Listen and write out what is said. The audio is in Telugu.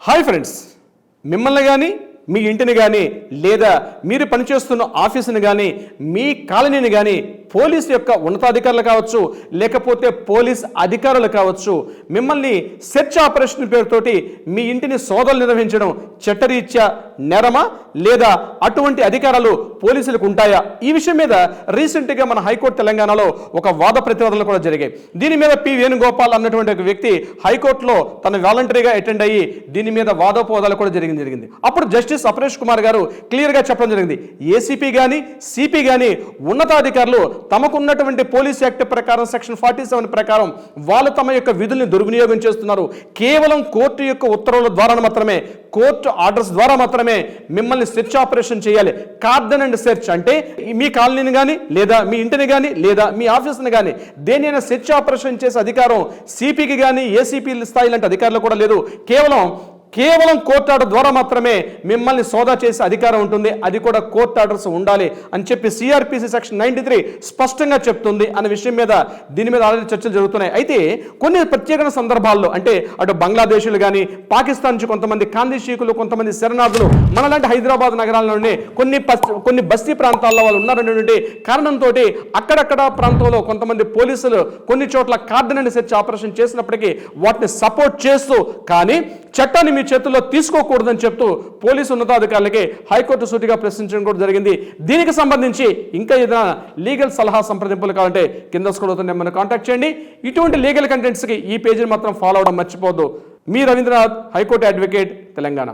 హాయ్ ఫ్రెండ్స్, మిమ్మల్ని కానీ మీ ఇంటిని కానీ లేదా మీరు పనిచేస్తున్న ఆఫీసుని కానీ మీ కాలనీని కానీ పోలీసు యొక్క ఉన్నతాధికారులు కావచ్చు లేకపోతే పోలీస్ అధికారులు కావచ్చు మిమ్మల్ని సెర్చ్ ఆపరేషన్ పేరుతోటి మీ ఇంటిని సోదాలు నిర్వహించడం చట్టరీత్యా నేరమా లేదా అటువంటి అధికారాలు పోలీసులకు ఉంటాయా? ఈ విషయం మీద రీసెంట్గా మన హైకోర్టు తెలంగాణలో ఒక వాద ప్రతివాదనలు కూడా జరిగాయి. దీని మీద పి వేణుగోపాల్ అన్నటువంటి ఒక వ్యక్తి హైకోర్టులో తన వాలంటరీగా అటెండ్ అయ్యి దీని మీద వాదోపవాదాలు కూడా జరిగింది. అప్పుడు జస్టిస్ అపరేష్ కుమార్ గారు క్లియర్గా చెప్పడం జరిగింది, ఏసీపీ కానీ సిపి కానీ ఉన్నతాధికారులు తమకున్నటువంటి పోలీస్ యాక్ట్ ప్రకారం సెక్షన్ 47 ప్రకారం వాళ్ళు తమ యొక్క విధుల్ని దుర్వినియోగం చేస్తున్నారు. కేవలం కోర్టు యొక్క ఉత్తర్వుల ద్వారా మాత్రమే, కోర్టు ఆర్డర్స్ ద్వారా మాత్రమే మిమ్మల్ని సెర్చ్ ఆపరేషన్ చేయాలి. కార్డన్ అండ్ సెర్చ్ అంటే మీ కాలనీని కానీ లేదా మీ ఇంటిని కానీ లేదా మీ ఆఫీస్ని కానీ దేనైనా సెర్చ్ ఆపరేషన్ చేసే అధికారం సిపికి కానీ ఏసీపీ స్థాయి లాంటి అధికారులు కూడా లేదు. కేవలం కోర్టు ఆర్డర్ ద్వారా మాత్రమే మిమ్మల్ని సోదా చేసే అధికారం ఉంటుంది. అది కూడా కోర్టు ఆర్డర్స్ ఉండాలి అని చెప్పి సిఆర్పిసి సెక్షన్ 93 స్పష్టంగా చెప్తుంది అనే విషయం మీద దీని మీద ఆల్రెడీ చర్చలు జరుగుతున్నాయి. అయితే కొన్ని ప్రత్యేక సందర్భాల్లో అంటే అటు బంగ్లాదేశీలు కానీ పాకిస్తాన్ నుంచి కొంతమంది కాందిశీకులు కొంతమంది శరణార్థులు మనలాంటి హైదరాబాద్ నగరాల్లోనే కొన్ని బస్తీ ప్రాంతాల్లో వాళ్ళు ఉన్నారనేటువంటి కారణంతో అక్కడక్కడ ప్రాంతంలో కొంతమంది పోలీసులు కొన్ని చోట్ల కార్డన్ అండ్ సెర్చ్ ఆపరేషన్ చేసినప్పటికీ వాటిని సపోర్ట్ చేస్తూ కానీ చట్టాన్ని మీ చేతుల్లో తీసుకోకూడదని చెప్తూ పోలీసు ఉన్నతాధికారులకి హైకోర్టు సూటిగా ప్రశ్నించడం కూడా జరిగింది. దీనికి సంబంధించి ఇంకా ఏదైనా లీగల్ సలహా సంప్రదింపులు కావాలంటే కింద స్క్రోల్ అవుతున్న నెంబర్ని కాంటాక్ట్ చేయండి. ఇటువంటి లీగల్ కంటెంట్స్కి ఈ పేజీని మాత్రం ఫాలో అవడం మర్చిపోవద్దు. మీ రవీంద్రనాథ్, హైకోర్టు అడ్వకేట్, తెలంగాణ.